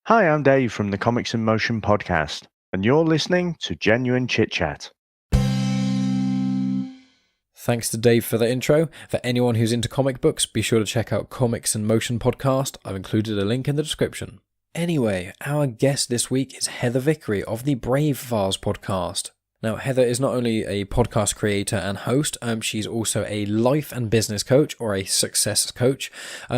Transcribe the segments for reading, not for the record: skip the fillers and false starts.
Hi, I'm Dave from the Comics in Motion podcast, and you're listening to Genuine Chit-Chat. Thanks to Dave for the intro. For anyone who's into comic books, be sure to check out Comics in Motion podcast. I've included a link in the description. Anyway, our guest this week is Heather Vickery of the Brave Files podcast. Now, Heather is not only a podcast creator and host, she's also a life and business coach, or a success coach.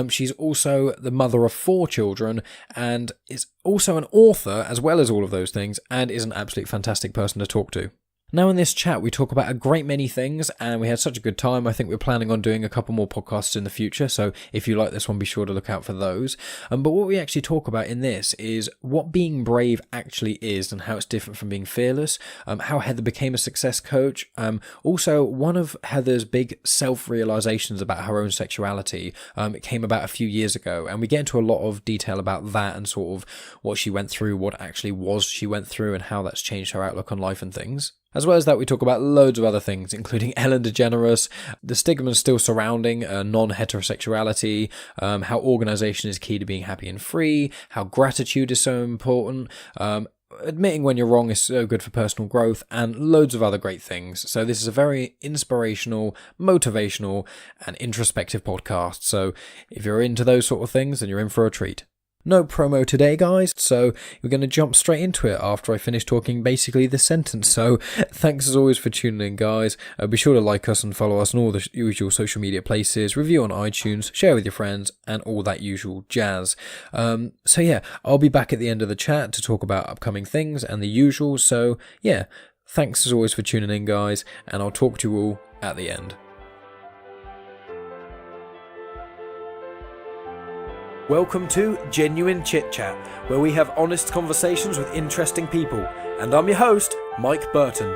She's also the mother of 4 children and is also an author, as well as all of those things, and is an absolutely fantastic person to talk to. Now in this chat, we talk about a great many things, and we had such a good time. I think we're planning on doing a couple more podcasts in the future, so if you like this one, be sure to look out for those. But what we actually talk about in this is what being brave actually is and how it's different from being fearless, how Heather became a success coach, also one of Heather's big self-realizations about her own sexuality. It came about a few years ago, and we get into a lot of detail about that and sort of what she went through, what actually was she went through, and how that's changed her outlook on life and things. As well as that, we talk about loads of other things, including Degeneres, the stigmas still surrounding non-heterosexuality, how organisation is key to being happy and free, how gratitude is so important, admitting when you're wrong is so good for personal growth, and loads of other great things. So this is a very inspirational, motivational, and introspective podcast. So if you're into those sort of things, then you're in for a treat. No promo today, guys, so we're going to jump straight into it after I finish talking basically this sentence. So thanks as always for tuning in, guys. Be sure to like us and follow us on all the usual social media places, review on iTunes, share with your friends, and all that usual jazz. So yeah, I'll be back at the end of the chat to talk about upcoming things and the usual. So yeah, thanks as always for tuning in, guys, and I'll talk to you all at the end. Welcome to Genuine Chit-Chat, where we have honest conversations with interesting people. And I'm your host, Mike Burton.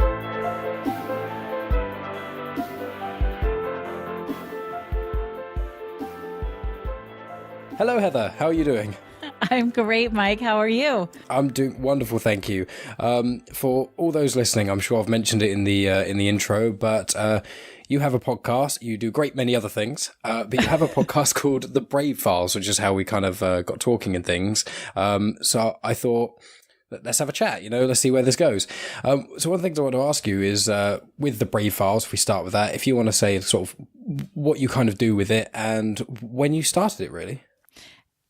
Hello, Heather. How are you doing? I'm great, Mike. How are you? I'm doing wonderful, thank you. For all those listening, I'm sure I've mentioned it in the intro, but you have a podcast. You do a great many other things, but you have a podcast called The Brave Files, which is how we kind of got talking and things. So I thought, let's have a chat, let's see where this goes. So one of the things I want to ask you is, with The Brave Files, if we start with that, if you want to say sort of what you kind of do with it and when you started it, really.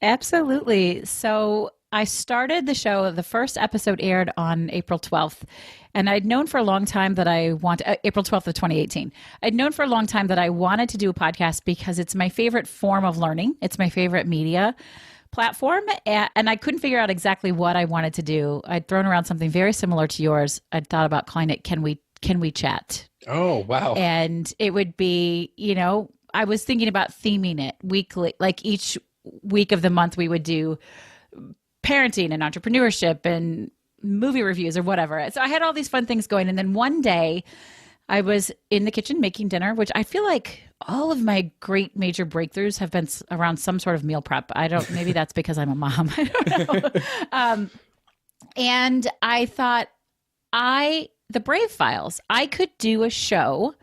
Absolutely. So I started the show, the first episode aired on April 12th, and I'd known for a long time that April 12th of 2018. I'd known for a long time that I wanted to do a podcast because it's my favorite form of learning. It's my favorite media platform, and I couldn't figure out exactly what I wanted to do. I'd thrown around something very similar to yours. I'd thought about calling it Can We Chat? Oh, wow. And it would be, I was thinking about theming it weekly, like each week of the month we would do parenting and entrepreneurship and movie reviews or whatever. So I had all these fun things going. And then one day I was in the kitchen making dinner, which I feel like all of my great major breakthroughs have been around some sort of meal prep. Maybe that's because I'm a mom. I don't know. And I thought the Brave Files, I could do a show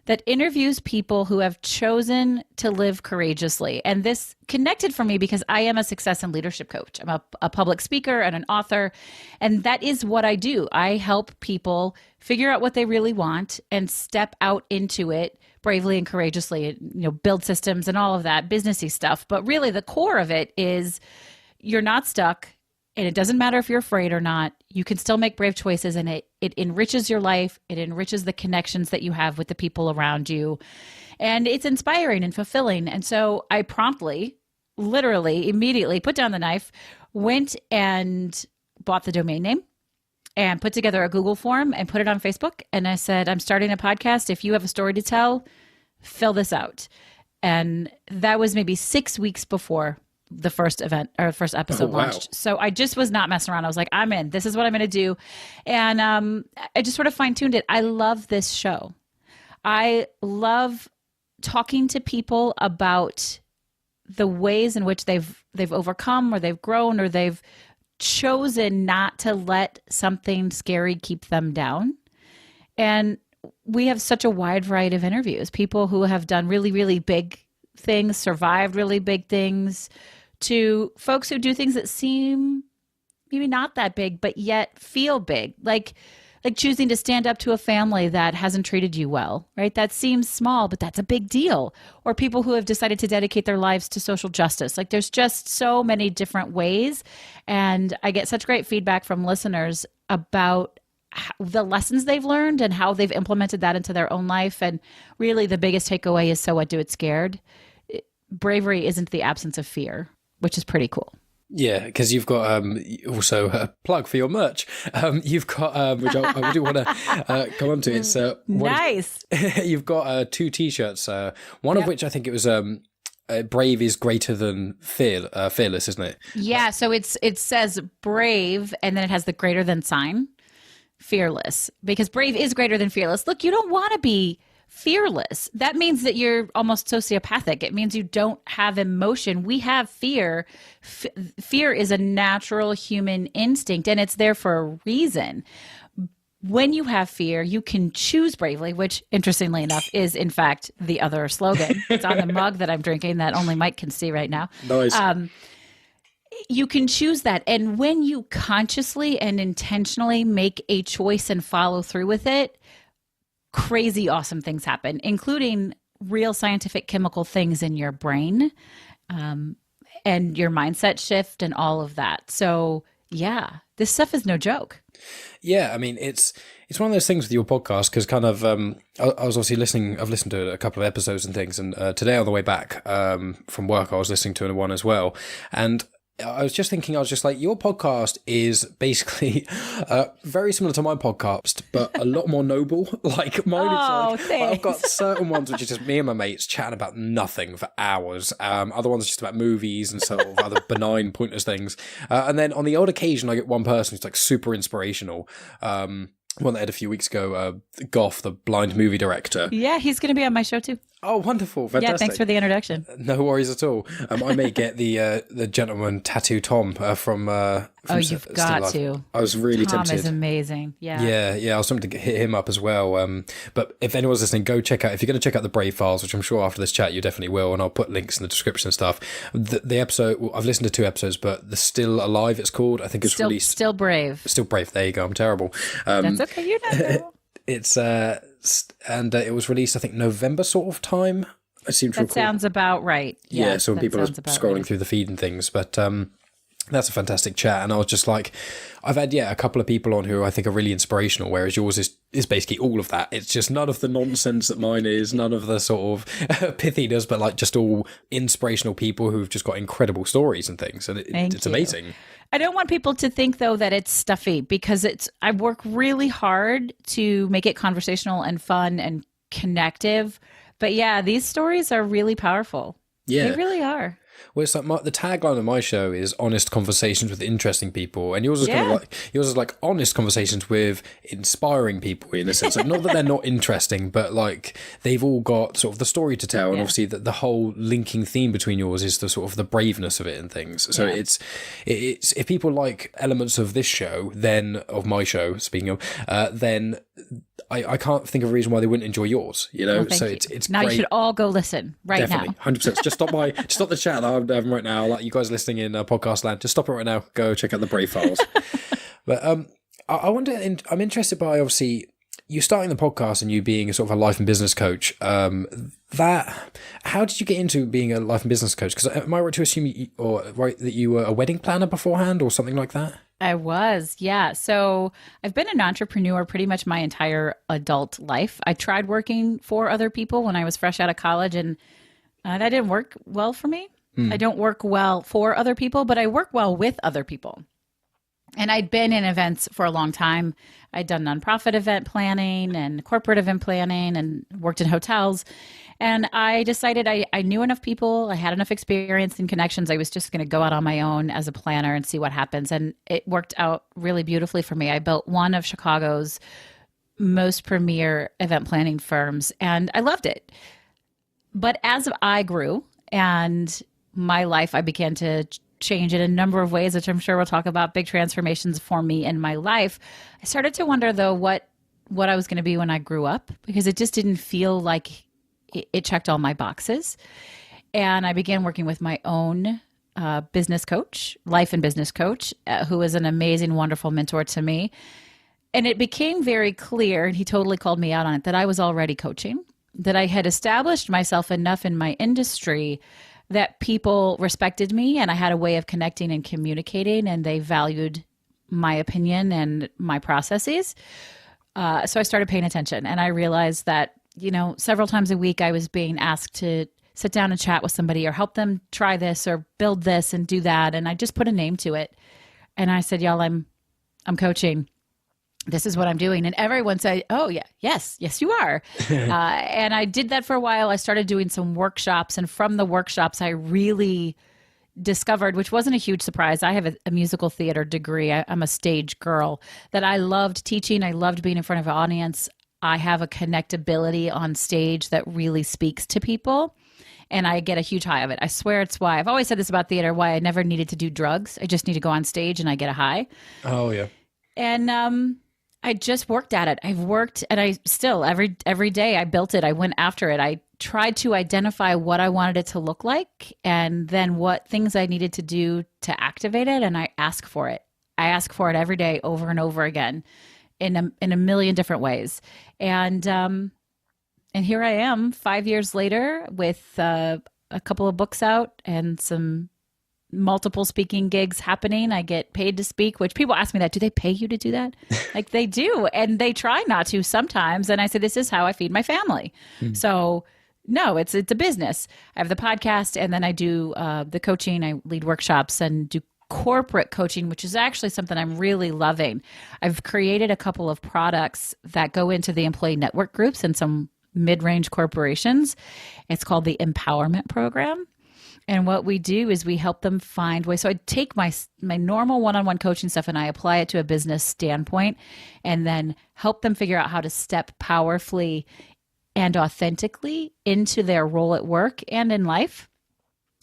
that interviews people who have chosen to live courageously. And this connected for me because I am a success and leadership coach. I'm a public speaker and an author, and that is what I do. I help people figure out what they really want and step out into it bravely and courageously, build systems and all of that businessy stuff. But really the core of it is you're not stuck. And it doesn't matter if you're afraid or not, you can still make brave choices, and it enriches your life. It enriches the connections that you have with the people around you. And it's inspiring and fulfilling. And so I promptly, literally, immediately put down the knife, went and bought the domain name and put together a Google form and put it on Facebook. And I said, I'm starting a podcast. If you have a story to tell, fill this out. And that was maybe 6 weeks before the first episode launched. So I just was not messing around. I was like, I'm in. This is what I'm going to do. And I just sort of fine-tuned it. I love this show. I love talking to people about the ways in which they've overcome or they've grown or they've chosen not to let something scary keep them down. And we have such a wide variety of interviews, people who have done really, really big things, survived really big things, to folks who do things that seem maybe not that big, but yet feel big. Like choosing to stand up to a family that hasn't treated you well, right? That seems small, but that's a big deal. Or people who have decided to dedicate their lives to social justice. Like there's just so many different ways. And I get such great feedback from listeners about the lessons they've learned and how they've implemented that into their own life. And really the biggest takeaway is, so what, do it scared? Bravery isn't the absence of fear, which is pretty cool. Yeah, because you've got also a plug for your merch. You've got, which I do want to come on to. It's nice. You've got 2 T-shirts. One of which I think it was brave is greater than fearless, isn't it? Yeah. So it says brave, and then it has the greater than sign, fearless, because brave is greater than fearless. Look, you don't want to be fearless. That means that you're almost sociopathic. It means you don't have emotion. We have fear. Fear is a natural human instinct, and it's there for a reason. When you have fear, you can choose bravely, which interestingly enough is in fact the other slogan. It's on the mug that I'm drinking that only Mike can see right now. Nice. You can choose that. And when you consciously and intentionally make a choice and follow through with it, crazy awesome things happen, including real scientific chemical things in your brain, and your mindset shift and all of that. So yeah, this stuff is no joke. Yeah, I mean, it's one of those things with your podcast, because kind of I was obviously listening. I've listened to a couple of episodes and things, and today on the way back from work, I was listening to one as well, and I was just thinking, I was just like, your podcast is basically very similar to my podcast, but a lot more noble. Like mine, it's like, I've got certain ones which is just me and my mates chatting about nothing for hours. Other ones are just about movies and sort of other benign, pointless things. And then on the odd occasion, I get one person who's like super inspirational. One that I had a few weeks ago, Goff, the blind movie director. Yeah, he's going to be on my show too. Oh, wonderful. Fantastic. Yeah, thanks for the introduction. No worries at all. I may get the gentleman Tattoo Tom from you've got to. I was really tempted. Tom is amazing. Yeah. Yeah. I was tempted to hit him up as well. But if anyone's listening, go check out, if you're going to check out the Brave Files, which I'm sure after this chat you definitely will, and I'll put links in the description and stuff. The episode, well, I've listened to 2 episodes, but the Still Alive, it's called. I think it's released. Still Brave. Still Brave. There you go. I'm terrible. That's okay. You're not terrible. It's and it was released, I think, November sort of time. I seem to recall. That sounds about right. Yeah, so when people are scrolling through the feed and things, but that's a fantastic chat. And I was just like, I've had a couple of people on who I think are really inspirational, whereas yours is basically all of that. It's just none of the nonsense that mine is, none of the sort of pithiness, but like just all inspirational people who've just got incredible stories and things, and it's amazing. I don't want people to think though that it's stuffy, because I work really hard to make it conversational and fun and connective. But yeah, these stories are really powerful. Yeah, they really are. Well, it's like the tagline of my show is honest conversations with interesting people, and yours is kind of like honest conversations with inspiring people, in a sense. Like, not that they're not interesting, but like they've all got sort of the story to tell, and obviously the whole linking theme between yours is the sort of the braveness of it and things. So it's if people like elements of this show, then of my show, speaking of, then I can't think of a reason why they wouldn't enjoy yours, you know? Well, so it's now great. You should all go listen Definitely, now. 100%. Just stop the chat that I'm having right now. Like you guys listening in podcast land, just stop it right now. Go check out the Brave Files. But I wonder, I'm interested by obviously you starting the podcast and you being a sort of a life and business coach. How did you get into being a life and business coach? Because am I right to assume that you were a wedding planner beforehand or something like that? I was, yeah. So I've been an entrepreneur pretty much my entire adult life. I tried working for other people when I was fresh out of college, and that didn't work well for me. I don't work well for other people, but I work well with other people. And I'd been in events for a long time. I'd done nonprofit event planning and corporate event planning and worked in hotels. And I decided I knew enough people. I had enough experience and connections. I was just going to go out on my own as a planner and see what happens. And it worked out really beautifully for me. I built one of Chicago's most premier event planning firms, and I loved it. But as I grew and my life, I began to change in a number of ways, which I'm sure we'll talk about, big transformations for me in my life. I started to wonder, though, what I was going to be when I grew up, because it just didn't feel like it checked all my boxes. And I began working with my own business coach, life and business coach, who was an amazing, wonderful mentor to me. And it became very clear, and he totally called me out on it, that I was already coaching, that I had established myself enough in my industry that people respected me and I had a way of connecting and communicating, and they valued my opinion and my processes. So I started paying attention, and I realized that, several times a week I was being asked to sit down and chat with somebody or help them try this or build this and do that. And I just put a name to it. And I said, y'all, I'm coaching. This is what I'm doing. And everyone said, oh yeah, yes, you are. And I did that for a while. I started doing some workshops, and from the workshops, I really discovered, which wasn't a huge surprise. I have a musical theater degree. I'm a stage girl, that I loved teaching. I loved being in front of an audience. I have a connectability on stage that really speaks to people, and I get a huge high of it. I swear it's why I've always said this about theater, why I never needed to do drugs. I just need to go on stage and I get a high. Oh yeah. And I just worked at it. I've worked, and I still, every day I built it. I went after it. I tried to identify what I wanted it to look like, and then what things I needed to do to activate it. And I ask for it. I ask for it every day, over and over again, in a million different ways. And here I am 5 years later with a couple of books out and some multiple speaking gigs happening. I get paid to speak, which people ask me that, do they pay you to do that? Like, they do. And they try not to sometimes. And I say, this is how I feed my family. So no, it's a business. I have the podcast, and then I do the coaching. I lead workshops and do corporate coaching, which is actually something I'm really loving. I've created a couple of products that go into the employee network groups and some mid-range corporations. It's called the Empowerment Program. And what we do is we help them find ways. So I take my normal one-on-one coaching stuff and I apply it to a business standpoint, and then help them figure out how to step powerfully and authentically into their role at work and in life,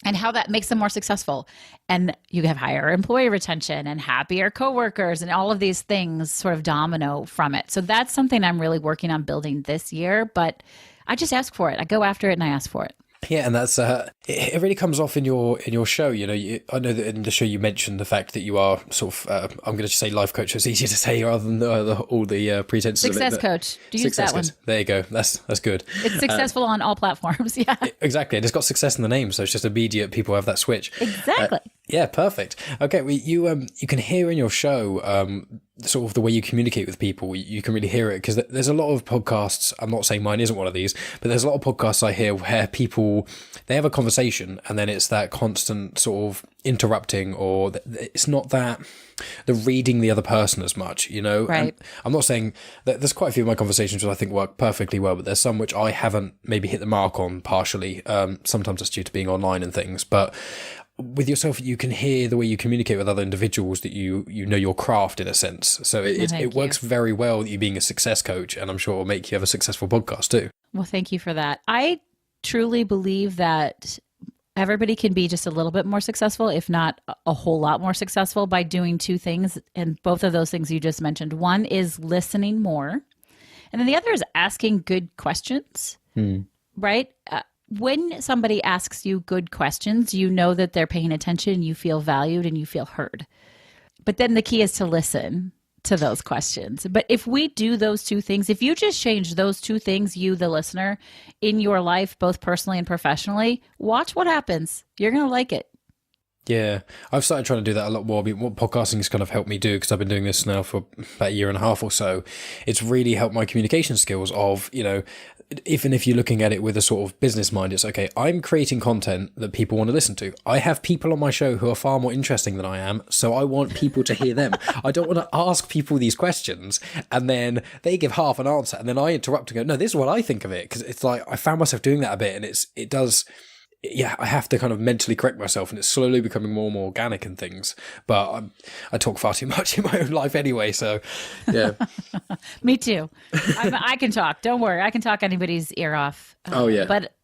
and how that makes them more successful. And you have higher employee retention and happier coworkers, and all of these things sort of domino from it. So that's something I'm really working on building this year, but I just ask for it. I go after it and I ask for it. Yeah, and that's it really comes off in your show. I know that in the show you mentioned the fact that you are sort of I'm going to say life coach. It's easier to say rather than all the pretenses. Success of it. coach. Do you use that one? There you go. That's good. It's successful on all platforms. Yeah, exactly. And it's got success in the name, so it's just immediate. People have that switch. Exactly. Yeah, perfect. Okay, well, you can hear in your show sort of the way you communicate with people. You can really hear it, because there's a lot of podcasts. I'm not saying mine isn't one of these, but there's a lot of podcasts I hear where people, they have a conversation and then it's that constant sort of interrupting, or it's not that the reading the other person as much, Right. And I'm not saying that there's quite a few of my conversations which I think work perfectly well, but there's some which I haven't maybe hit the mark on partially. Sometimes it's due to being online and things, but with yourself, you can hear the way you communicate with other individuals that you know your craft in a sense. So it works very well, you being a success coach, and I'm sure it will make you have a successful podcast too. Well, thank you for that. I truly believe that everybody can be just a little bit more successful, if not a whole lot more successful, by doing two things. And both of those things you just mentioned. One is listening more. And then the other is asking good questions, right? When somebody asks you good questions, you know that they're paying attention, you feel valued, and you feel heard. But then the key is to listen to those questions. But if we do those two things, if you just change those two things, you, the listener, in your life, both personally and professionally, watch what happens. You're going to like it. Yeah, I've started trying to do that a lot more. I mean, what podcasting has kind of helped me do, because I've been doing this now for about a year and a half or so, it's really helped my communication skills of, even if you're looking at it with a sort of business mind, it's okay, I'm creating content that people want to listen to. I have people on my show who are far more interesting than I am, so I want people to hear them. I don't want to ask people these questions and then they give half an answer and then I interrupt and go, no, this is what I think of it. Because it's like, I found myself doing that a bit, and it does... Yeah, I have to kind of mentally correct myself, and it's slowly becoming more and more organic and things. But I talk far too much in my own life anyway, so yeah. Me too. I can talk. Don't worry, I can talk anybody's ear off. Oh yeah. But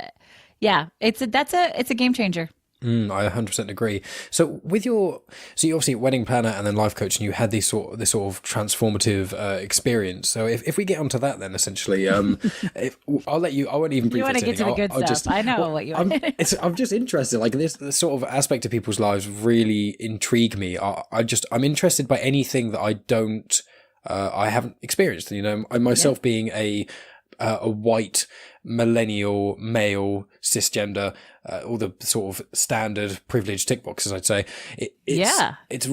yeah, it's a game changer. I 100% agree. So you obviously wedding planner and then life coach, and you had this sort of transformative experience. So if we get onto that, then essentially, I'll let you. I won't even brief. You want to get to the good stuff. I know what you want. I'm just interested. Like this sort of aspect of people's lives really intrigue me. I'm interested by anything that I haven't experienced. You know, I myself being a white millennial male cisgender, all the sort of standard privileged tick boxes, I'd say. It's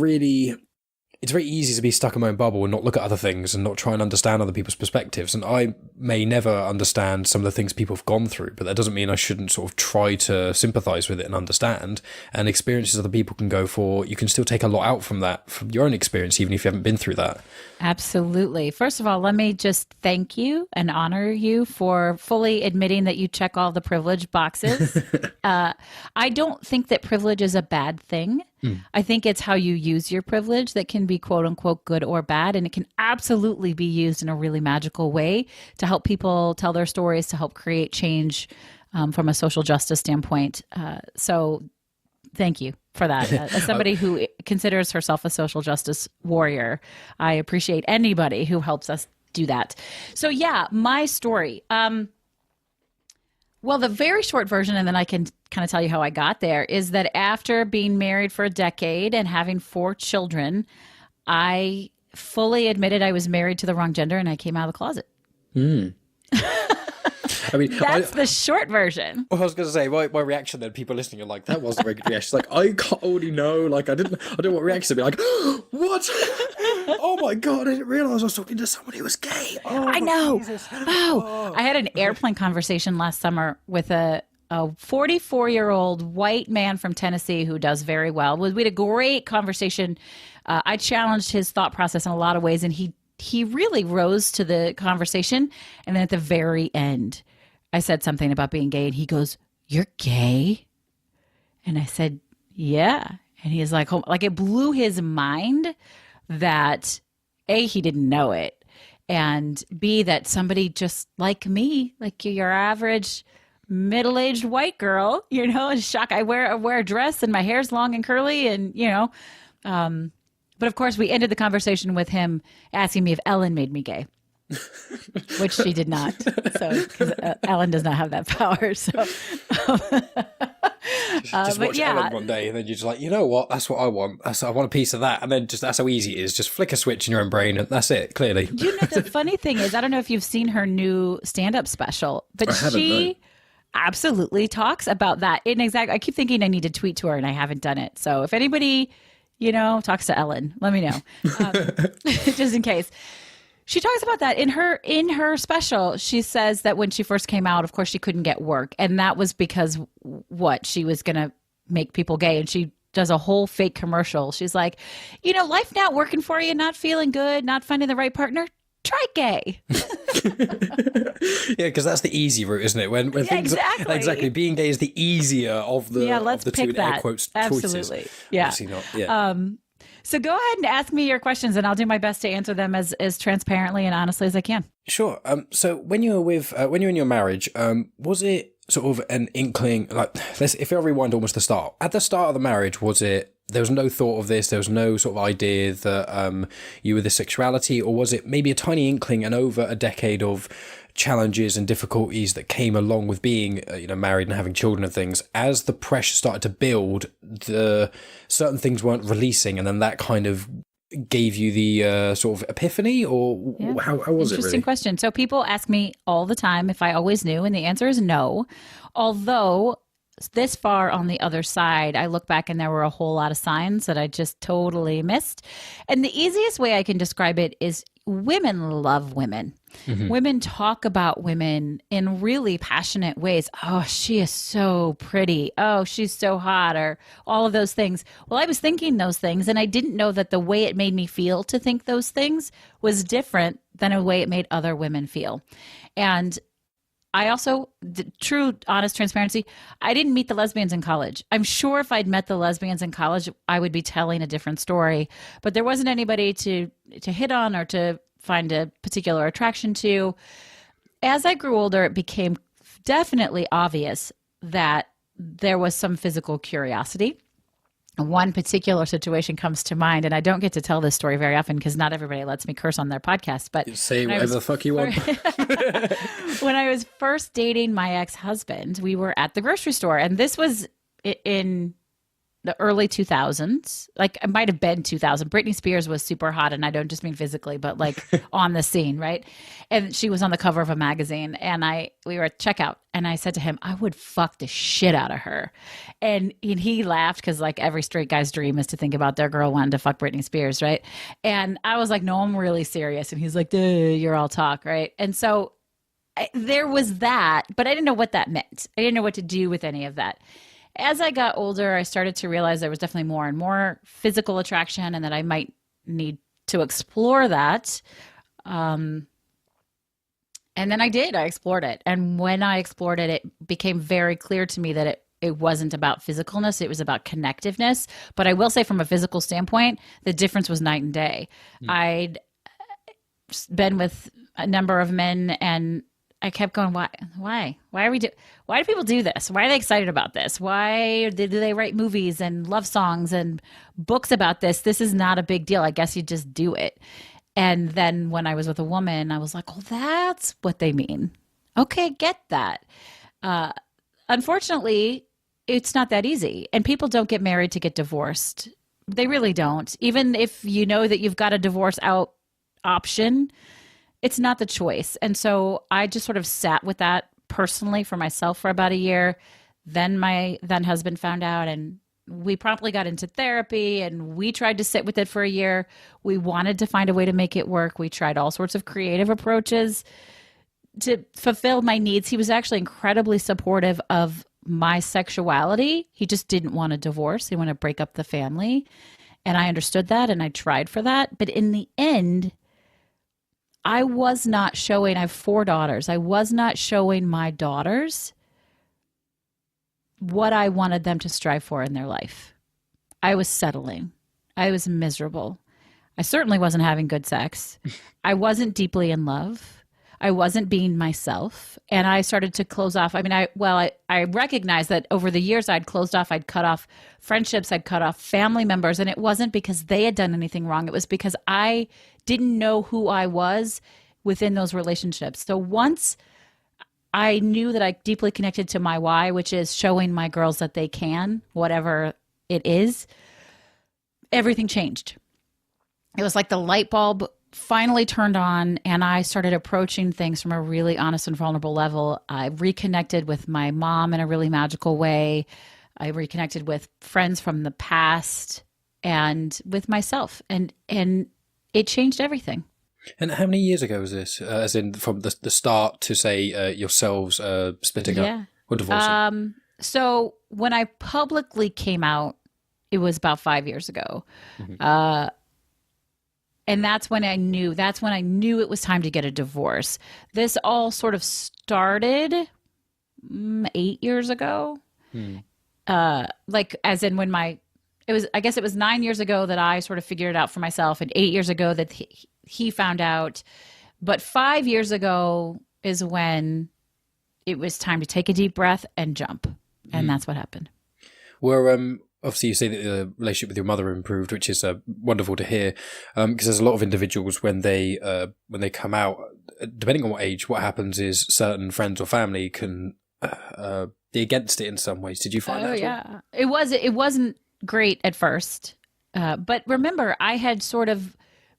very easy to be stuck in my own bubble and not look at other things and not try and understand other people's perspectives. And I may never understand some of the things people have gone through, but that doesn't mean I shouldn't sort of try to sympathize with it and understand. And experiences other people can go for, you can still take a lot out from that, from your own experience, even if you haven't been through that. Absolutely. First of all, let me just thank you and honor you for fully admitting that you check all the privilege boxes. I don't think that privilege is a bad thing. I think it's how you use your privilege that can be quote unquote good or bad. And it can absolutely be used in a really magical way to help people tell their stories, to help create change from a social justice standpoint. So thank you for that. As somebody who considers herself a social justice warrior, I appreciate anybody who helps us do that. So yeah, my story. Well, the very short version, and then I can kind of tell you how I got there, is that after being married for a decade and having 4 children, I fully admitted I was married to the wrong gender and I came out of the closet. I mean, that's the short version. Well, I was going to say, my reaction then, people listening are like, that wasn't a very good reaction. It's like, I can't already know. Like, I don't know what reaction to be like, what? Oh my God, I didn't realize I was talking to someone who was gay. Oh, I know. I had an airplane conversation last summer with a 44-year-old white man from Tennessee who does very well. We had a great conversation. I challenged his thought process in a lot of ways, and he really rose to the conversation. And then at the very end, I said something about being gay, and he goes, "You're gay?" And I said, "Yeah." And he's like, oh, like it blew his mind that A, he didn't know it, and B, that somebody just like me, like your average middle-aged white girl, you know, is shocked. I wear a dress and my hair's long and curly, and you know, but of course we ended the conversation with him asking me if Ellen made me gay. Which she did not. So, because Ellen does not have that power. So, just watch Ellen one day, and then you're just like, you know what? That's what I want. I want a piece of that, and then that's how easy it is. Just flick a switch in your own brain, and that's it. Clearly, you know the funny thing is, I don't know if you've seen her new stand-up special, but she absolutely talks about that. I keep thinking I need to tweet to her, and I haven't done it. So, if anybody, you know, talks to Ellen, let me know, just in case. She talks about that in her special. She says that when she first came out, of course, she couldn't get work. And that was because she was going to make people gay. And she does a whole fake commercial. She's like, you know, life not working for you, not feeling good, not finding the right partner. Try gay. Yeah, because that's the easy route, isn't it? When things exactly being gay is the easier of the let's of the pick two that. air quotes Absolutely. choices. Yeah. Obviously not. Yeah. So go ahead and ask me your questions, and I'll do my best to answer them as transparently and honestly as I can. Sure. So when you were in your marriage, was it sort of an inkling? Like, if I rewind almost the start. At the start of the marriage, there was no thought of this? There was no sort of idea that you were this sexuality, or was it maybe a tiny inkling, and over a decade of challenges and difficulties that came along with being married and having children and things, as the pressure started to build, the certain things weren't releasing, and then that kind of gave you the sort of epiphany, or how was it really? Interesting question. So people ask me all the time if I always knew, and the answer is no. Although this far on the other side, I look back and there were a whole lot of signs that I just totally missed. And the easiest way I can describe it is women love women. Mm-hmm. Women talk about women in really passionate ways. Oh, she is so pretty. Oh, she's so hot, or all of those things. Well, I was thinking those things, and I didn't know that the way it made me feel to think those things was different than a way it made other women feel. And I also, true, honest transparency, I didn't meet the lesbians in college. I'm sure if I'd met the lesbians in college, I would be telling a different story. But there wasn't anybody to hit on or to find a particular attraction to. As I grew older, it became definitely obvious that there was some physical curiosity. One particular situation comes to mind, and I don't get to tell this story very often because not everybody lets me curse on their podcast. But say whatever the fuck you want. When I was first dating my ex-husband, we were at the grocery store, and this was in the early 2000s. Like, it might have been 2000. Britney Spears was super hot, and I don't just mean physically, but like on the scene, right? And she was on the cover of a magazine, and we were at checkout, and I said to him, I would fuck the shit out of her. And he laughed because like every straight guy's dream is to think about their girl wanting to fuck Britney Spears, right? And I was like, no, I'm really serious. And he's like, duh, you're all talk, right? And so there was that, but I didn't know what that meant. I didn't know what to do with any of that. As I got older, I started to realize there was definitely more and more physical attraction and that I might need to explore that. And then I did. I explored it. And when I explored it, it became very clear to me that it wasn't about physicalness. It was about connectiveness. But I will say from a physical standpoint, the difference was night and day. I'd been with a number of men and I kept going, why do people do this? Why are they excited about this? Why do they write movies and love songs and books about this? This is not a big deal. I guess you just do it. And then when I was with a woman, I was like, oh, that's what they mean. Okay, get that. Unfortunately, it's not that easy. And people don't get married to get divorced. They really don't. Even if you know that you've got a divorce out option, it's not the choice. And so I just sort of sat with that personally for myself for about a year. Then my then husband found out, and we promptly got into therapy, and we tried to sit with it for a year. We wanted to find a way to make it work. We tried all sorts of creative approaches to fulfill my needs. He was actually incredibly supportive of my sexuality. He just didn't want a divorce. He wanted to break up the family. And I understood that, and I tried for that. But in the end, I was not showing, I have 4 daughters. I was not showing my daughters what I wanted them to strive for in their life. I was settling. I was miserable. I certainly wasn't having good sex. I wasn't deeply in love. I wasn't being myself. And I started to close off. I mean, I recognized that over the years I'd closed off, I'd cut off friendships, I'd cut off family members. And it wasn't because they had done anything wrong. It was because I didn't know who I was within those relationships. So once I knew that I deeply connected to my why, which is showing my girls that they can, whatever it is, everything changed. It was like the light bulb finally turned on, and I started approaching things from a really honest and vulnerable level. I reconnected with my mom in a really magical way. I reconnected with friends from the past and with myself, and it changed everything. And how many years ago was this? As in from the start to say yourselves splitting up or divorcing? So when I publicly came out, it was about 5 years ago. Mm-hmm. And that's when I knew it was time to get a divorce. This all sort of started 8 years ago. Like as in when I guess it was 9 years ago that I sort of figured it out for myself, and 8 years ago that he found out. But 5 years ago is when it was time to take a deep breath and jump. And that's what happened. Well, obviously you say that the relationship with your mother improved, which is wonderful to hear. Because there's a lot of individuals when they come out, depending on what age, what happens is certain friends or family can be against it in some ways. Did you find that? Oh yeah, it wasn't great at first, but remember, I had sort of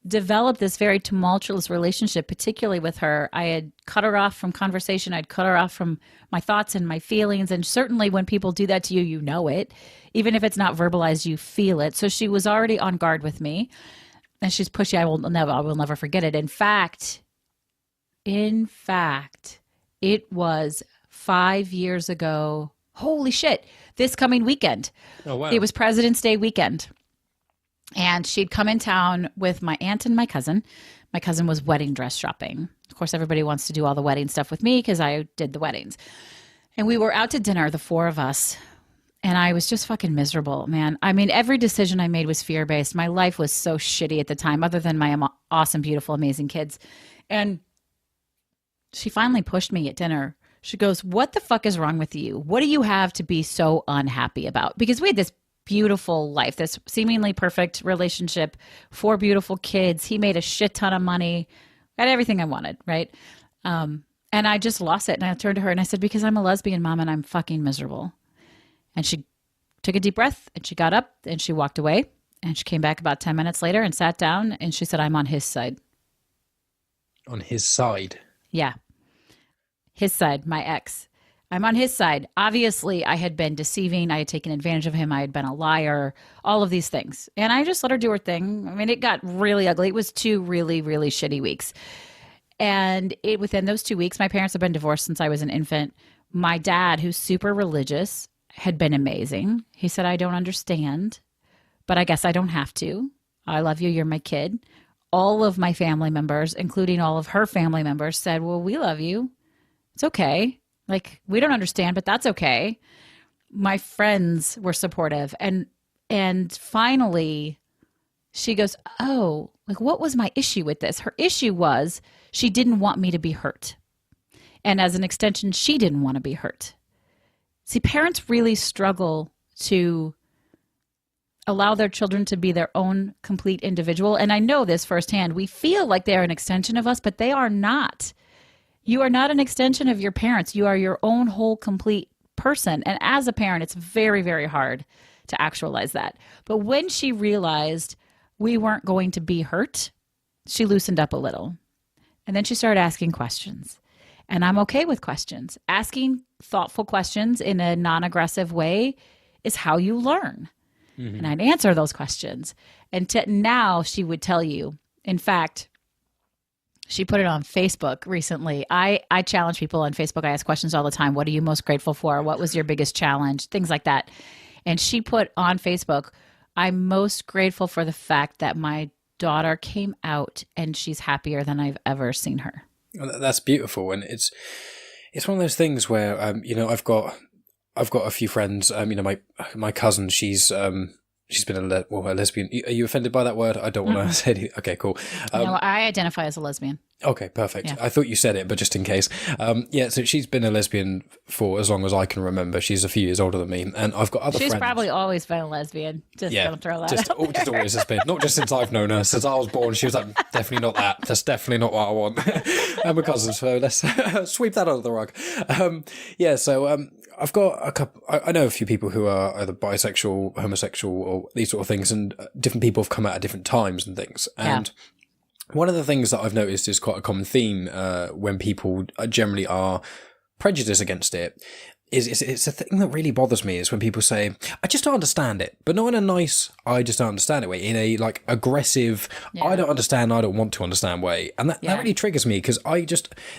developed this very tumultuous relationship, particularly with her. I had cut her off from conversation. I'd cut her off from my thoughts and my feelings. And certainly when people do that to you, you know it. Even if it's not verbalized, you feel it. So she was already on guard with me. And she's pushy. I will never forget it. In fact, it was 5 years ago. Holy shit. This coming weekend. Oh, wow. It was President's Day weekend. And she'd come in town with my aunt and my cousin. My cousin was wedding dress shopping. Of course, everybody wants to do all the wedding stuff with me because I did the weddings. And we were out to dinner, the 4 of us. And I was just fucking miserable, man. I mean, every decision I made was fear-based. My life was so shitty at the time, other than my awesome, beautiful, amazing kids. And she finally pushed me at dinner. She goes, "What the fuck is wrong with you? What do you have to be so unhappy about?" Because we had this beautiful life, this seemingly perfect relationship, 4 beautiful kids. He made a shit ton of money, got everything I wanted, right? And I just lost it. And I turned to her and I said, "Because I'm a lesbian, Mom, and I'm fucking miserable." And she took a deep breath and she got up and she walked away. And she came back about 10 minutes later and sat down and she said, "I'm on his side." On his side? Yeah. His side, my ex. I'm on his side. Obviously, I had been deceiving. I had taken advantage of him. I had been a liar, all of these things. And I just let her do her thing. I mean, it got really ugly. It was 2 really, really shitty weeks. And within those 2 weeks, my parents had been divorced since I was an infant. My dad, who's super religious, had been amazing. He said, "I don't understand, but I guess I don't have to. I love you. You're my kid." All of my family members, including all of her family members, said, "Well, we love you. It's okay. Like, we don't understand, but that's okay." My friends were supportive. And finally, she goes, "Oh, like, what was my issue with this?" Her issue was she didn't want me to be hurt. And as an extension, she didn't want to be hurt. See, parents really struggle to allow their children to be their own complete individual. And I know this firsthand. We feel like they're an extension of us, but they are not. You are not an extension of your parents. You are your own whole complete person. And as a parent, it's very, very hard to actualize that. But when she realized we weren't going to be hurt, she loosened up a little. And then she started asking questions. And I'm okay with questions. Asking thoughtful questions in a non-aggressive way is how you learn. Mm-hmm. And I'd answer those questions. And now she would tell you, in fact, she put it on Facebook recently. I challenge people on Facebook. I ask questions all the time. What are you most grateful for? What was your biggest challenge? Things like that. And she put on Facebook, "I'm most grateful for the fact that my daughter came out and she's happier than I've ever seen her." Well, that's beautiful. And it's one of those things where, I've got a few friends, my cousin, she's been a lesbian. Are you offended by that word? I don't want to say anything. Okay, cool. No, I identify as a lesbian. Okay, perfect. Yeah. I thought you said it, but just in case. So she's been a lesbian for as long as I can remember. She's a few years older than me. And I've got other friends. She's probably always been a lesbian. Don't throw that just, out. Just always has been. Not just since I've known her. Since I was born, she was like, "Definitely not that. That's definitely not what I want." And my cousins, so let's sweep that under the rug. I've got a couple. I know a few people who are either bisexual, homosexual, or these sort of things, and different people have come out at different times and things. And one of the things that I've noticed is quite a common theme when people generally are prejudiced against it. It's a thing that really bothers me is when people say, "I just don't understand it," but not in a nice, "I just don't understand it" way, in a like aggressive, "I don't understand, I don't want to understand" way. And that really triggers me because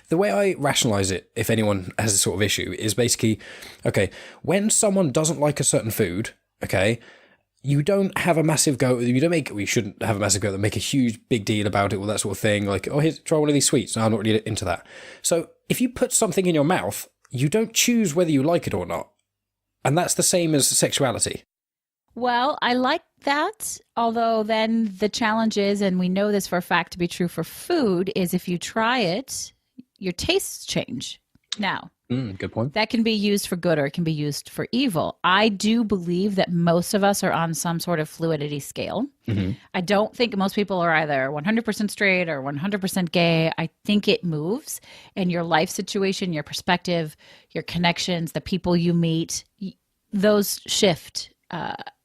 the way I rationalize it, if anyone has this sort of issue, is basically, okay, when someone doesn't like a certain food, okay, you don't have a massive go, we shouldn't have a massive go that make a huge big deal about it, all that sort of thing. Like, "Oh, here's, try one of these sweets." No, I'm not really into that. So if you put something in your mouth, you don't choose whether you like it or not. And that's the same as sexuality. Well, I like that. Although then the challenge is, and we know this for a fact to be true for food, is if you try it, your tastes change. Now, good point. That can be used for good or it can be used for evil. I do believe that most of us are on some sort of fluidity scale. Mm-hmm. I don't think most people are either 100% straight or 100% gay. I think it moves, and your life situation, your perspective, your connections, the people you meet, those shift.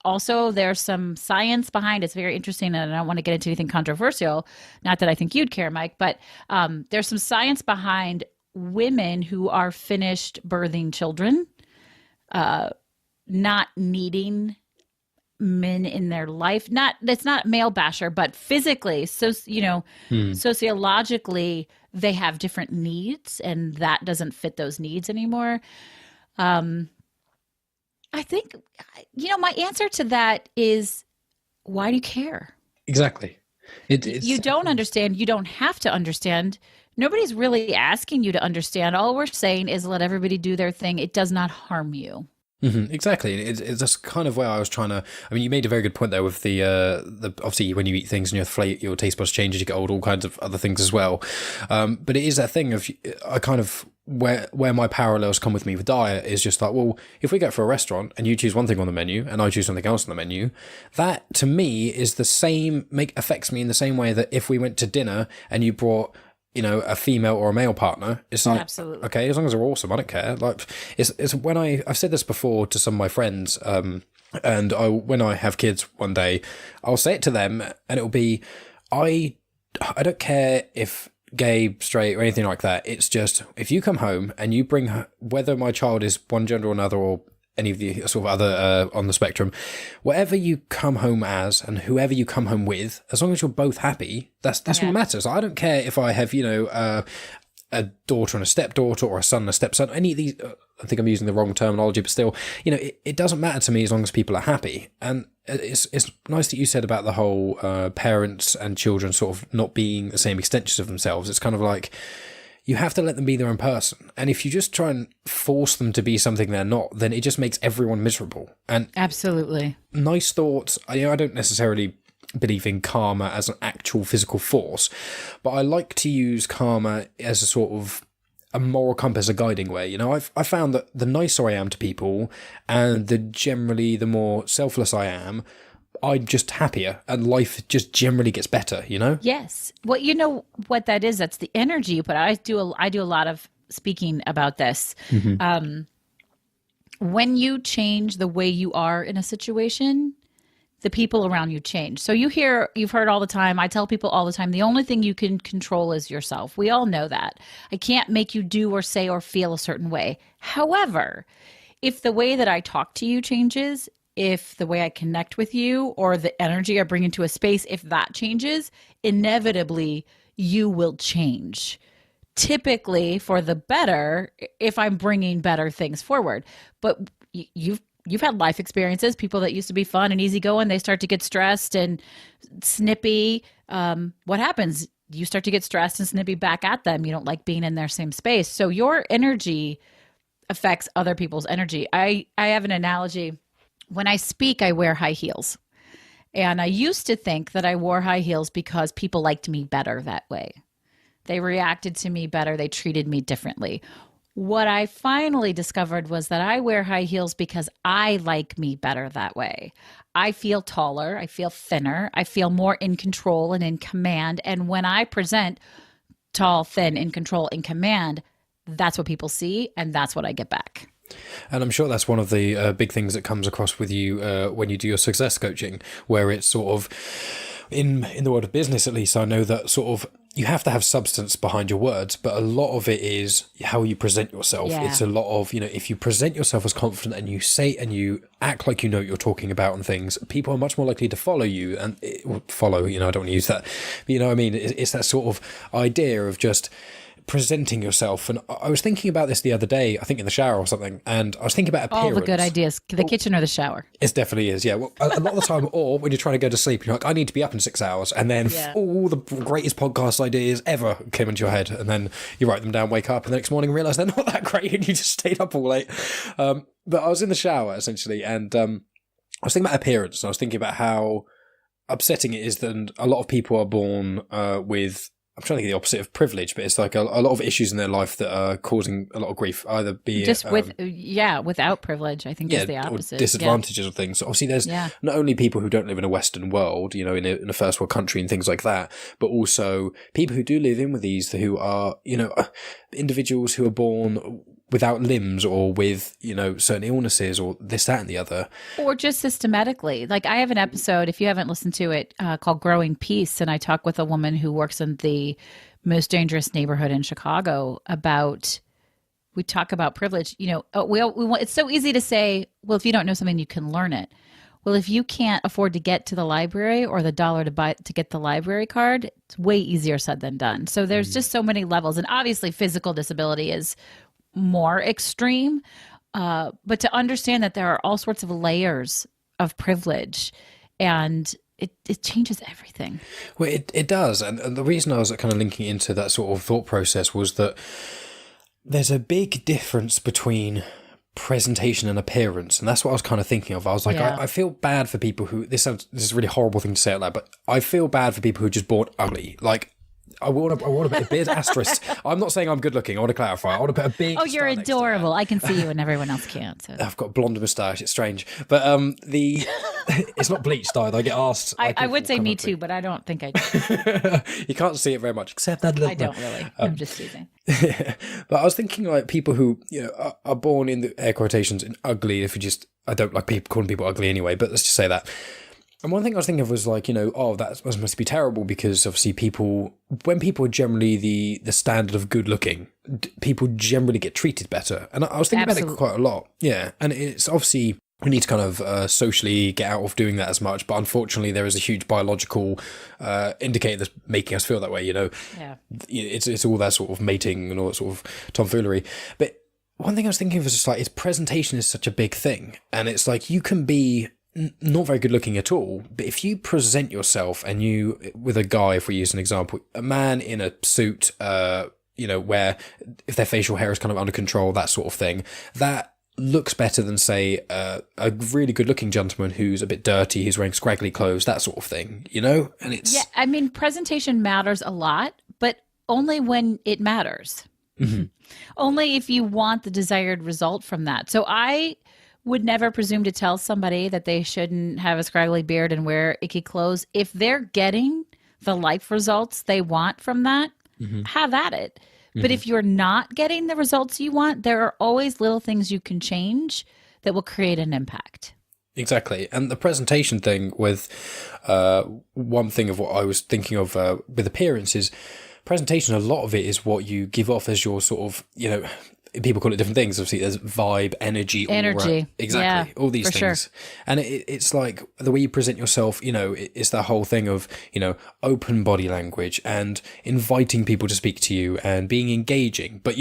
Also, there's some science behind it. It's very interesting, and I don't want to get into anything controversial. Not that I think you'd care, Mike, but there's some science behind women who are finished birthing children, not needing men in their life. It's not male basher, but physically, sociologically, they have different needs, and that doesn't fit those needs anymore. I think, my answer to that is, why do you care? Exactly. You don't understand. You don't have to understand. Nobody's really asking you to understand. All we're saying is let everybody do their thing. It does not harm you. Exactly. It's just kind of where I was trying to. I mean, you made a very good point there with the obviously when you eat things and your taste buds change as you get old, all kinds of other things as well. But it is that thing of I kind of where my parallels come with me with diet is just like, well, if we go for a restaurant and you choose one thing on the menu and I choose something else on the menu, that to me is the same affects me in the same way that if we went to dinner and you brought a female or a male partner, it's like, Absolutely. okay, as long as they're awesome, I don't care. Like, it's when I've said this before to some of my friends, and when I have kids one day, I'll say it to them, and it'll be, I don't care if gay, straight, or anything like that. It's just if you come home and you bring whether my child is one gender or another or any of the sort of other on the spectrum, whatever you come home as and whoever you come home with, as long as you're both happy, that's what matters. I don't care if I have a daughter and a stepdaughter or a son and a stepson. Any of these, I think I'm using the wrong terminology, but still, it doesn't matter to me as long as people are happy. And it's nice that you said about the whole parents and children sort of not being the same extensions of themselves. It's kind of like, you have to let them be their own person. And if you just try and force them to be something they're not, then it just makes everyone miserable. And Absolutely. nice thoughts. I don't necessarily believe in karma as an actual physical force, but I like to use karma as a sort of a moral compass, a guiding way. I found that the nicer I am to people and the more selfless I am, I'm just happier and life just generally gets better, Yes. Well, you know what that is? That's the energy you put. I do a lot of speaking about this. When you change the way you are in a situation, the people around you change. So you've heard all the time, I tell people all the time, the only thing you can control is yourself. We all know that. I can't make you do or say or feel a certain way. However, if the way that I talk to you changes, if the way I connect with you or the energy I bring into a space, if that changes, inevitably you will change. Typically for the better if I'm bringing better things forward. But you've had life experiences, people that used to be fun and easygoing, they start to get stressed and snippy. What happens? You start to get stressed and snippy back at them. You don't like being in their same space. So your energy affects other people's energy. I have an analogy. When I speak, I wear high heels. And I used to think that I wore high heels because people liked me better that way. They reacted to me better. They treated me differently. What I finally discovered was that I wear high heels because I like me better that way. I feel taller. I feel thinner. I feel more in control and in command. And when I present tall, thin, in control, in command, that's what people see. And that's what I get back. And I'm sure that's one of the big things that comes across with you when you do your success coaching, where it's sort of, in the world of business at least, I know that sort of you have to have substance behind your words, but a lot of it is how you present yourself. Yeah. It's a lot of, if you present yourself as confident and you say and you act like you know what you're talking about and things, people are much more likely to follow you and follow, I don't want to use that, but you know what I mean? It's that sort of idea of just presenting yourself. And I was thinking about this the other day, I think in the shower or something, and I was thinking about appearance. All the good ideas, the kitchen or the shower. It definitely is, yeah. Well, a lot of the time, or when you're trying to go to sleep, you're like, I need to be up in 6 hours, and then all the greatest podcast ideas ever came into your head, and then you write them down, wake up, and the next morning realise they're not that great, and you just stayed up all late. But I was in the shower, essentially, and I was thinking about appearance, and I was thinking about how upsetting it is that a lot of people are born with, I'm trying to get the opposite of privilege, but it's like a lot of issues in their life that are causing a lot of grief, either be just without privilege, I think is the opposite. Or disadvantages of things. So obviously there's not only people who don't live in a Western world, in a first world country and things like that, but also people who do live in with these, who are, individuals who are born without limbs or with, certain illnesses or this, that, and the other. Or just systematically. Like I have an episode, if you haven't listened to it, called Growing Peace. And I talk with a woman who works in the most dangerous neighborhood in Chicago we talk about privilege. We want, it's so easy to say, well, if you don't know something, you can learn it. Well, if you can't afford to get to the library or the dollar to get the library card, it's way easier said than done. So there's just so many levels. And obviously physical disability is more extreme, but to understand that there are all sorts of layers of privilege, and it changes everything. Well, it does, and the reason I was kind of linking into that sort of thought process was that there's a big difference between presentation and appearance, and that's what I was kind of thinking of. I was like, I feel bad for people who this is a really horrible thing to say out loud, but I feel bad for people who are just born ugly. Like, I want to put a big asterisk. I'm not saying I'm good looking. I want to clarify. I want to put a big. Oh, you're adorable. I can see you and everyone else can't. So. I've got a blonde moustache. It's strange, but it's not bleached either. I get asked. I would say me too, but I don't think I do. You can't see it very much, except that little. I don't really. I'm just teasing. But I was thinking like people who are born in the air quotations in ugly. If you just, I don't like people calling people ugly anyway. But let's just say that. And one thing I was thinking of was like, that must be terrible because obviously when people are generally the standard of good looking, people generally get treated better. And I was thinking about it quite a lot. Yeah. And it's obviously, we need to kind of socially get out of doing that as much. But unfortunately, there is a huge biological indicator that's making us feel that way, Yeah. It's all that sort of mating and all that sort of tomfoolery. But one thing I was thinking of was just like, its presentation is such a big thing. And it's like, you can be not very good looking at all, but if you present yourself and with a guy, if we use an example, a man in a suit, where if their facial hair is kind of under control, that sort of thing, that looks better than say a really good looking gentleman who's a bit dirty, who's wearing scraggly clothes, that sort of thing, And it's presentation matters a lot, but only when it matters. Mm-hmm. Only if you want the desired result from that. So I would never presume to tell somebody that they shouldn't have a scraggly beard and wear icky clothes. If they're getting the life results they want from that, have at it. But if you're not getting the results you want, there are always little things you can change that will create an impact. Exactly. And the presentation thing with one thing of what I was thinking of with appearance is presentation, a lot of it is what you give off as your sort of, people call it different things. Obviously, there's vibe, energy, aura. Exactly. All these things. Sure. And it's like the way you present yourself, it's that whole thing of, open body language and inviting people to speak to you and being engaging, but,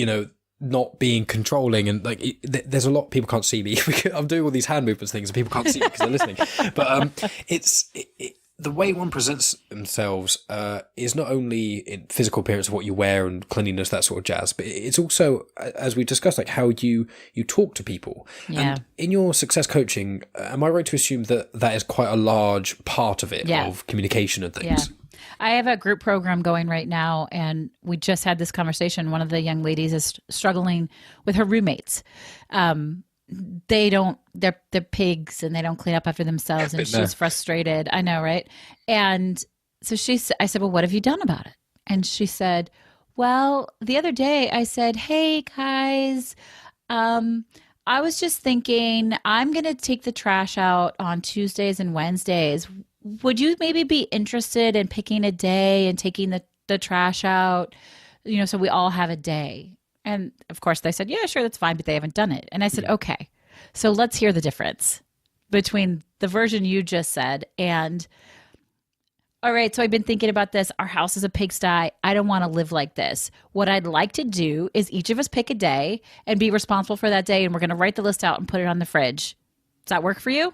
not being controlling. And like, there's a lot, people can't see me. I'm doing all these hand movements things and people can't see me because they're listening. But the way one presents themselves is not only in physical appearance of what you wear and cleanliness, that sort of jazz, but it's also, as we discussed, like how you talk to people. Yeah. And in your success coaching, am I right to assume that is quite a large part of it, of communication and things? Yeah. I have a group program going right now, and we just had this conversation. One of the young ladies is struggling with her roommates. They're pigs and they don't clean up after themselves, and she's frustrated. I know, right? And so I said, well, what have you done about it? And she said, well, the other day I said, hey guys, I was just thinking I'm going to take the trash out on Tuesdays and Wednesdays. Would you maybe be interested in picking a day and taking the trash out, so we all have a day? And of course they said, yeah, sure, that's fine, but they haven't done it. And I said, okay, so let's hear the difference between the version you just said and, all right, so I've been thinking about this. Our house is a pigsty. I don't want to live like this. What I'd like to do is each of us pick a day and be responsible for that day, and we're going to write the list out and put it on the fridge. Does that work for you?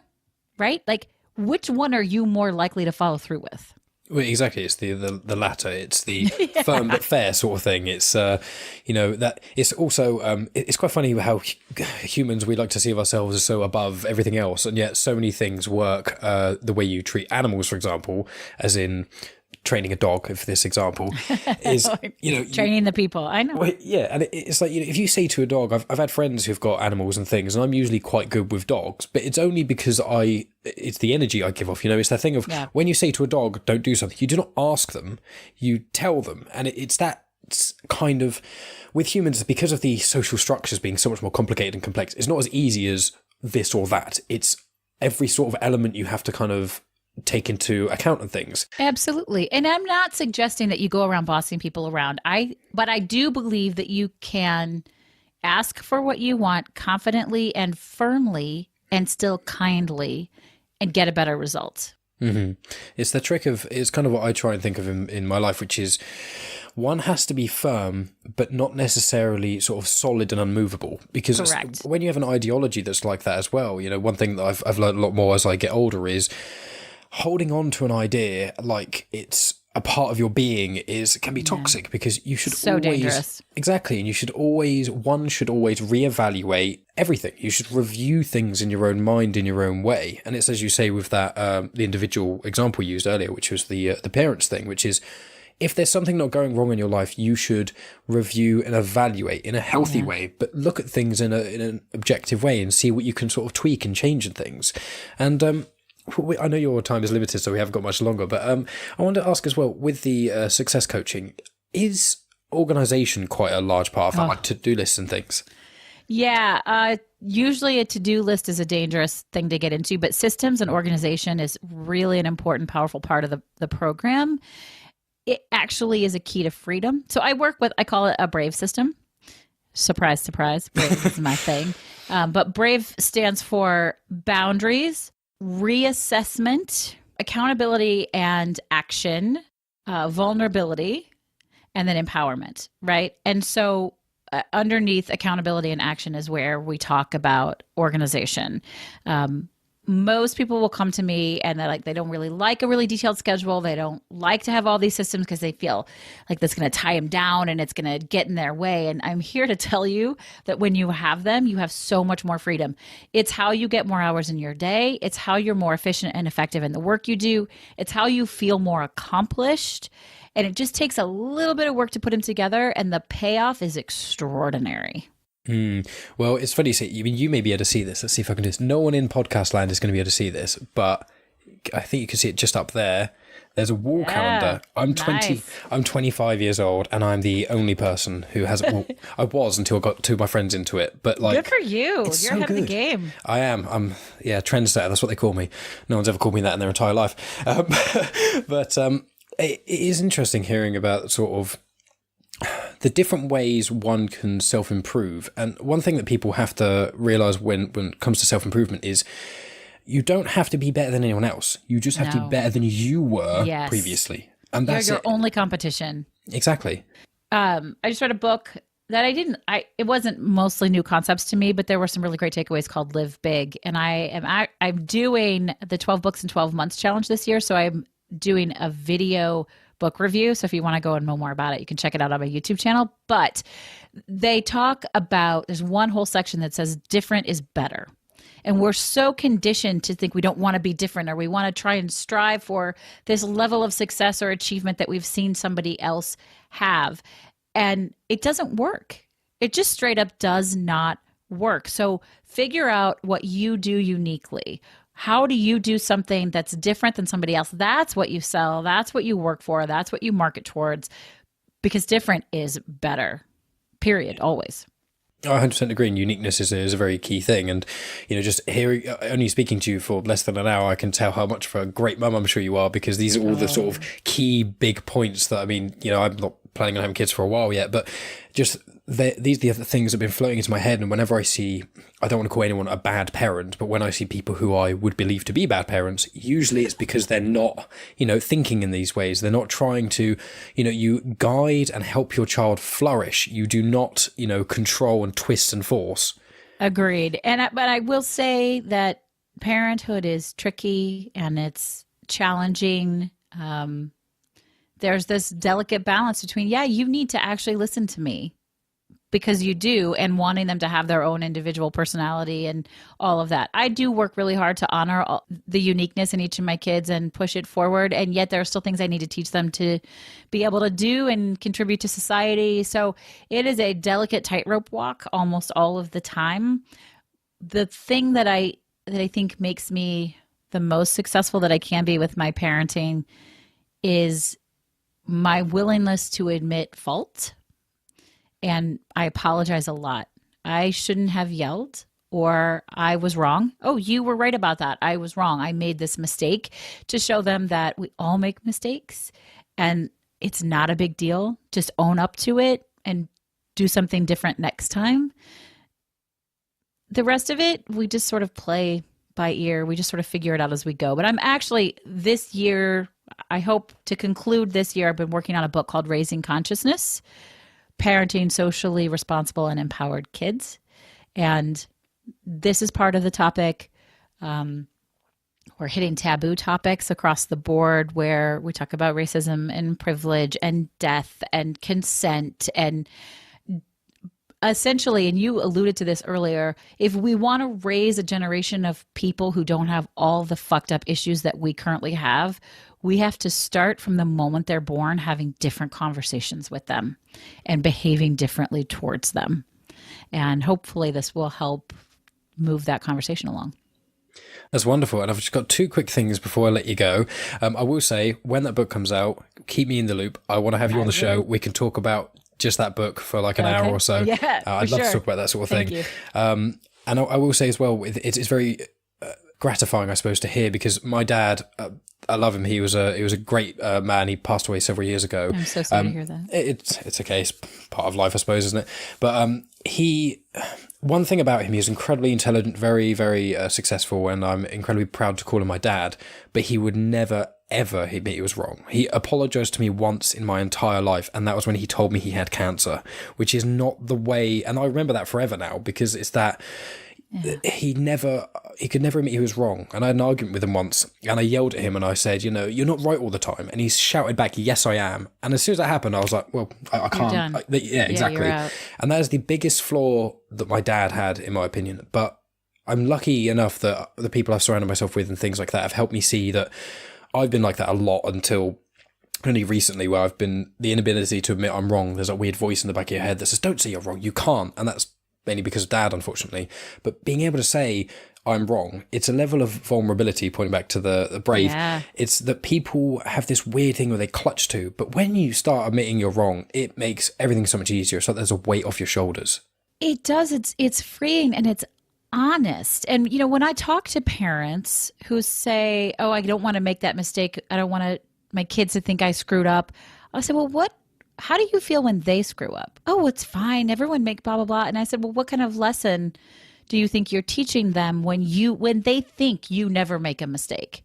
Right? Like, which one are you more likely to follow through with? Well, exactly. It's the latter. It's the firm but fair sort of thing. It's that it's also it's quite funny how humans, we like to see of ourselves as so above everything else, and yet so many things work the way you treat animals, for example, as in training a dog, for this example, is training the people. I know. Well, yeah, and it's like if you say to a dog, I've had friends who've got animals and things, and I'm usually quite good with dogs, but it's only because it's the energy I give off. It's that thing of when you say to a dog, don't do something, you do not ask them, you tell them, and it's that kind of with humans, because of the social structures being so much more complicated and complex. It's not as easy as this or that. It's every sort of element you have to kind of take into account and things. Absolutely. And I'm not suggesting that you go around bossing people around. But I do believe that you can ask for what you want confidently and firmly and still kindly and get a better result. Mm-hmm. It's the trick of, it's kind of what I try and think of in my life, which is one has to be firm, but not necessarily sort of solid and unmovable. Because when you have an ideology that's like that as well, one thing that I've learned a lot more as I get older is holding on to an idea like it's a part of your being can be toxic, because you should So always dangerous. Exactly, and one should always reevaluate everything. You should review things in your own mind, in your own way. And it's, as you say, with that the individual example you used earlier, which was the parents thing, which is, if there's something not going wrong in your life, you should review and evaluate in a healthy way, but look at things in an objective way and see what you can sort of tweak and change in things. And I know your time is limited, so we haven't got much longer, but I wanted to ask as well, with the success coaching, is organisation quite a large part of that, like to-do lists and things? Yeah, usually a to-do list is a dangerous thing to get into, but systems and organization is really an important, powerful part of the program. It actually is a key to freedom. So I call it a BRAVE system. Surprise, surprise. BRAVE is my thing. But BRAVE stands for boundaries, reassessment, accountability and action, vulnerability, and then empowerment, right? And so underneath accountability and action is where we talk about organization. Most people will come to me and they don't really like a really detailed schedule. They don't like to have all these systems because they feel like that's going to tie them down and it's going to get in their way. And I'm here to tell you that when you have them, you have so much more freedom. It's how you get more hours in your day. It's how you're more efficient and effective in the work you do. It's how you feel more accomplished. And it just takes a little bit of work to put them together, and the payoff is extraordinary. Well, it's funny you say, you may be able to see this. Let's see if I can do this. No one in podcast land is going to be able to see this, but I think you can see it just up there. There's a wall calendar. I'm 25 years old, and I'm the only person who has it. Well, I was until I got two of my friends into it. But good for you. You're ahead of the game. I am. I'm trendsetter. That's what they call me. No one's ever called me that in their entire life. But it is interesting hearing about sort of the different ways one can self-improve. And one thing that people have to realize when it comes to self-improvement is you don't have to be better than anyone else. You just have to be better than you were previously. And that's your only competition. Exactly. I just read a book that it wasn't mostly new concepts to me, but there were some really great takeaways called Live Big. And I'm doing the 12 books in 12 months challenge this year. So I'm doing a video book review. So if you want to go and know more about it, you can check it out on my YouTube channel. But they talk about, there's one whole section that says different is better. And we're so conditioned to think we don't want to be different, or we want to try and strive for this level of success or achievement that we've seen somebody else have. And it doesn't work. It just straight up does not work. So figure out what you do uniquely. How do you do something that's different than somebody else? That's what you sell. That's what you work for. That's what you market towards, because different is better, period, always. I 100% agree. And uniqueness is a very key thing. And, just hearing, only speaking to you for less than an hour, I can tell how much of a great mum I'm sure you are, because these are all the sort of key big points that, I'm not planning on having kids for a while yet, but just these are the other things that have been floating into my head. And whenever I don't want to call anyone a bad parent, but when I see people who I would believe to be bad parents, usually it's because they're not, thinking in these ways. They're not trying to, you guide and help your child flourish. You do not, control and twist and force. Agreed. But I will say that parenthood is tricky and it's challenging. There's this delicate balance between, you need to actually listen to me, because you do, and wanting them to have their own individual personality and all of that. I do work really hard to honor the uniqueness in each of my kids and push it forward. And yet there are still things I need to teach them to be able to do and contribute to society. So it is a delicate tightrope walk almost all of the time. The thing that I think makes me the most successful that I can be with my parenting is my willingness to admit fault. And I apologize a lot. I shouldn't have yelled, or I was wrong. Oh, you were right about that. I was wrong. I made this mistake, to show them that we all make mistakes and it's not a big deal. Just own up to it and do something different next time. The rest of it, we just sort of play by ear. We just sort of figure it out as we go. But I'm actually, this year, I hope to conclude this year, I've been working on a book called Raising Consciousness: Parenting Socially Responsible and Empowered Kids. And this is part of the topic. We're hitting taboo topics across the board where we talk about racism and privilege and death and consent and essentially, and you alluded to this earlier, if we want to raise a generation of people who don't have all the fucked up issues that we currently have, we have to start from the moment they're born having different conversations with them and behaving differently towards them. And hopefully this will help move that conversation along. That's wonderful. And I've just got two quick things before I let you go. I will say, when that book comes out, keep me in the loop. I want to have you on the show. We can talk about just that book for like an hour or so. Yeah, I'd love to talk about that sort of thing. Thank you. And I will say as well, it's very gratifying, I suppose, to hear, because my dad, I love him. He was a great man. He passed away several years ago. I'm so sorry to hear that. It's okay. It's part of life, I suppose, isn't it? But one thing about him, he was incredibly intelligent, very, very successful, and I'm incredibly proud to call him my dad. But he would never, ever admit he was wrong. He apologized to me once in my entire life, and that was when he told me he had cancer, which is not the way. And I remember that forever now, because it's that. Yeah. He could never admit he was wrong. And I had an argument with him once, and I yelled at him and I said, you're not right all the time. And he shouted back, yes, I am. And as soon as that happened, I was like, well, I can't. Yeah, exactly. And that is the biggest flaw that my dad had, in my opinion. But I'm lucky enough that the people I've surrounded myself with and things like that have helped me see that I've been like that a lot until only recently, where I've been the inability to admit I'm wrong. There's a weird voice in the back of your head that says, don't say you're wrong, you can't. And that's mainly because of dad, unfortunately. But being able to say I'm wrong, it's a level of vulnerability, pointing back to the brave. Yeah. It's that people have this weird thing where they clutch to, but when you start admitting you're wrong, it makes everything so much easier. So there's a weight off your shoulders. It does. It's freeing, and it's honest. And when I talk to parents who say, oh, I don't want to make that mistake, I don't want my kids to think I screwed up, I'll say, well, how do you feel when they screw up? Oh, it's fine. Everyone make blah, blah, blah. And I said, well, what kind of lesson do you think you're teaching them when they think you never make a mistake?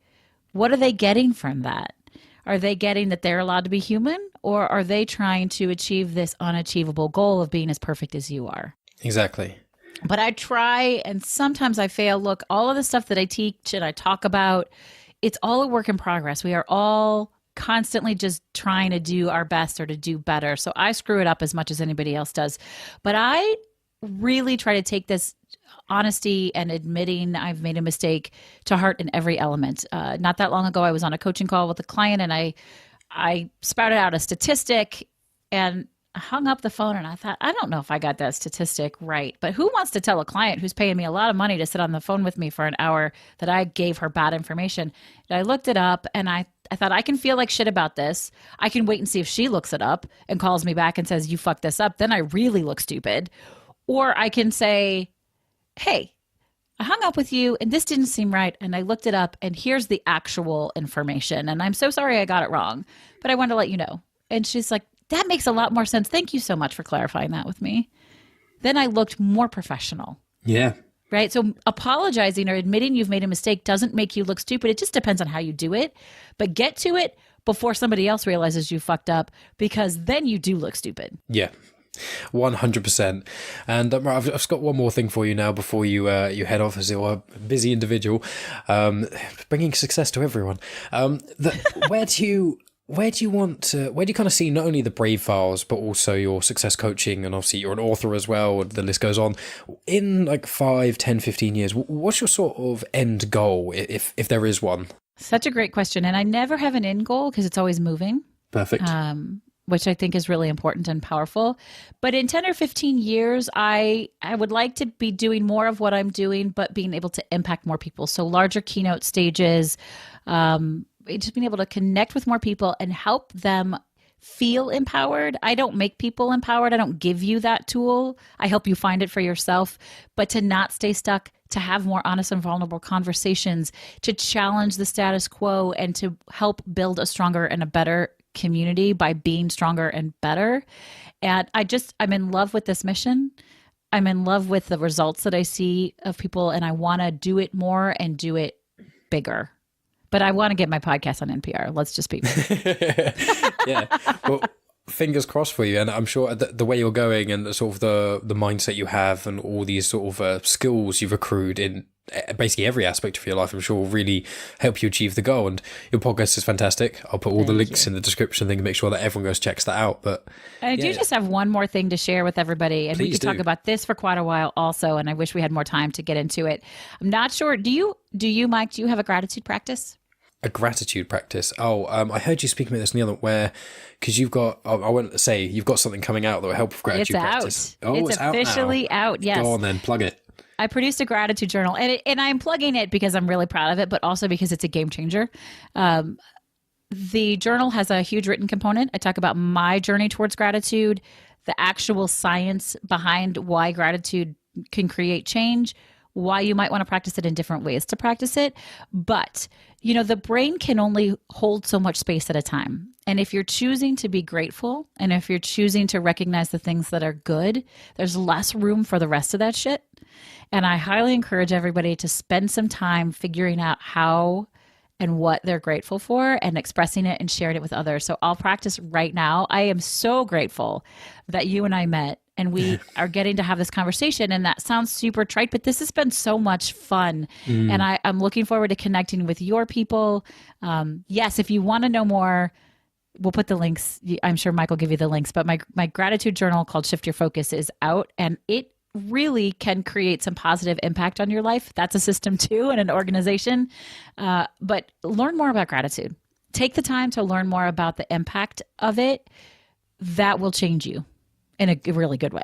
What are they getting from that? Are they getting that they're allowed to be human, or are they trying to achieve this unachievable goal of being as perfect as you are? Exactly. But I try, and sometimes I fail. Look, all of the stuff that I teach and I talk about, it's all a work in progress. We are all constantly just trying to do our best or to do better. So I screw it up as much as anybody else does. But I really try to take this honesty and admitting I've made a mistake to heart in every element. Not that long ago, I was on a coaching call with a client, and I spouted out a statistic and hung up the phone, and I thought, I don't know if I got that statistic right, but who wants to tell a client who's paying me a lot of money to sit on the phone with me for an hour that I gave her bad information? And I looked it up, and I thought, I can feel like shit about this. I can wait and see if she looks it up and calls me back and says, you fucked this up. Then I really look stupid. Or I can say, hey, I hung up with you and this didn't seem right, and I looked it up, and here's the actual information, and I'm so sorry I got it wrong, but I wanted to let you know. And she's like, that makes a lot more sense. Thank you so much for clarifying that with me. Then I looked more professional. Yeah. Right? So apologizing or admitting you've made a mistake doesn't make you look stupid. It just depends on how you do it. But get to it before somebody else realizes you fucked up, because then you do look stupid. Yeah. 100%. And I've just got one more thing for you now before you head off, as you're a busy individual, bringing success to everyone. Where do you kind of see not only the Brave Files, but also your success coaching, and obviously you're an author as well, the list goes on, in like 5, 10, 15 years? What's your sort of end goal, if there is one? Such a great question. And I never have an end goal because it's always moving. Perfect. Which I think is really important and powerful. But in 10 or 15 years, I would like to be doing more of what I'm doing, but being able to impact more people. So larger keynote stages, just being able to connect with more people and help them feel empowered. I don't make people empowered. I don't give you that tool. I help you find it for yourself. But to not stay stuck, to have more honest and vulnerable conversations, to challenge the status quo, and to help build a stronger and a better community by being stronger and better. And I'm in love with this mission. I'm in love with the results that I see of people, and I want to do it more and do it bigger. But I want to get my podcast on NPR. Let's just be Yeah. Well, fingers crossed for you, and I'm sure the way you're going and the sort of the mindset you have and all these sort of skills you've accrued in basically every aspect of your life, I'm sure will really help you achieve the goal. And your podcast is fantastic. I'll put all the links in the description thing to make sure that everyone goes checks that out. But I do just have one more thing to share with everybody, and we could talk about this for quite a while also, and I wish we had more time to get into it. I'm not sure. Do you, Mike, do you have a gratitude practice? A gratitude practice. I heard you speaking about this in the other where, because you've got, I won't say you've got something coming out that will help with gratitude practice. It's officially out. Yes. Go on then, plug it. I produced a gratitude journal, and I'm plugging it because I'm really proud of it, but also because it's a game changer. The journal has a huge written component. I talk about my journey towards gratitude, the actual science behind why gratitude can create change, why you might want to practice it in different ways to practice it. But, the brain can only hold so much space at a time. And if you're choosing to be grateful, and if you're choosing to recognize the things that are good, there's less room for the rest of that shit. And I highly encourage everybody to spend some time figuring out how and what they're grateful for and expressing it and sharing it with others. So I'll practice right now. I am so grateful that you and I met and we are getting to have this conversation. And that sounds super trite, but this has been so much fun. And I'm looking forward to connecting with your people. Yes, if you want to know more, we'll put the links. I'm sure Mike will give you the links, but my gratitude journal called Shift Your Focus is out, and it really can create some positive impact on your life. That's a system too, and an organization. But learn more about gratitude. Take the time to learn more about the impact of it. That will change you in a really good way.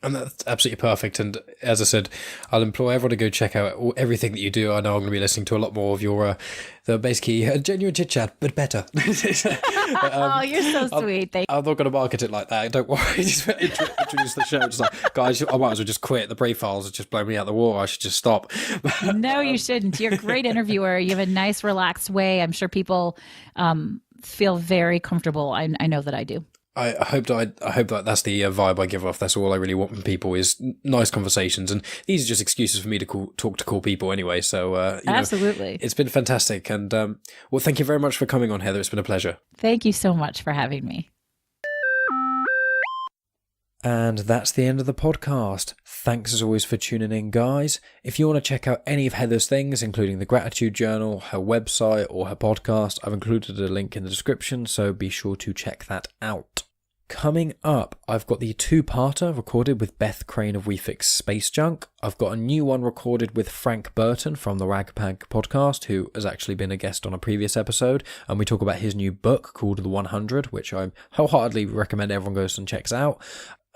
And that's absolutely perfect. And as I said, I'll implore everyone to go check out everything that you do. I know I'm going to be listening to a lot more of your, the basically genuine chit-chat, but better. Oh, you're so sweet. I'm not going to market it like that. Don't worry. Just introduce the show. Just like, guys, I might as well just quit. The brief files are just blowing me out the water. I should just stop. No, you shouldn't. You're a great interviewer. You have a nice, relaxed way. I'm sure people feel very comfortable. I know that I do. I hope that that's the vibe I give off. That's all I really want from people is nice conversations, and these are just excuses for me to talk to cool people anyway. So absolutely, it's been fantastic, and well, thank you very much for coming on, Heather. It's been a pleasure. Thank you so much for having me. And that's the end of the podcast. Thanks as always for tuning in, guys. If you want to check out any of Heather's things, including the gratitude journal, her website, or her podcast, I've included a link in the description, so be sure to check that out. Coming up, I've got the two-parter recorded with Beth Crane of We Fix Space Junk. I've got a new one recorded with Frank Burton from the Ragpag podcast, who has actually been a guest on a previous episode, and we talk about his new book called The 100, which I wholeheartedly recommend everyone goes and checks out.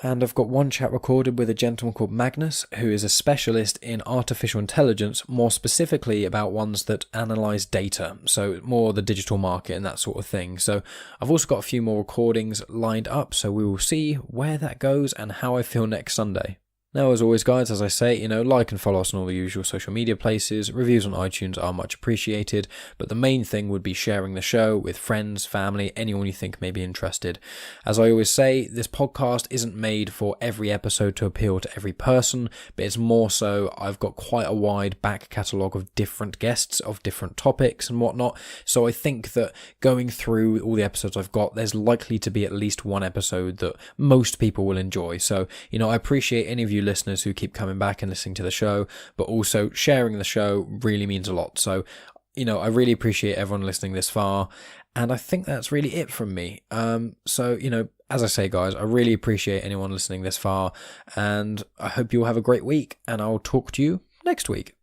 And I've got one chat recorded with a gentleman called Magnus, who is a specialist in artificial intelligence, more specifically about ones that analyse data, so more the digital market and that sort of thing. So I've also got a few more recordings lined up, so we will see where that goes and how I feel next Sunday. Now, as always, guys, as I say, like and follow us on all the usual social media places. Reviews on iTunes are much appreciated, but the main thing would be sharing the show with friends, family, anyone you think may be interested. As I always say, this podcast isn't made for every episode to appeal to every person, but it's more so I've got quite a wide back catalogue of different guests of different topics and whatnot. So I think that going through all the episodes I've got, there's likely to be at least one episode that most people will enjoy. So, I appreciate any of you listeners who keep coming back and listening to the show, but also sharing the show really means a lot. So, I really appreciate everyone listening this far, and I think that's really it from me. So, as I say, guys, I really appreciate anyone listening this far, and I hope you all have a great week, and I'll talk to you next week.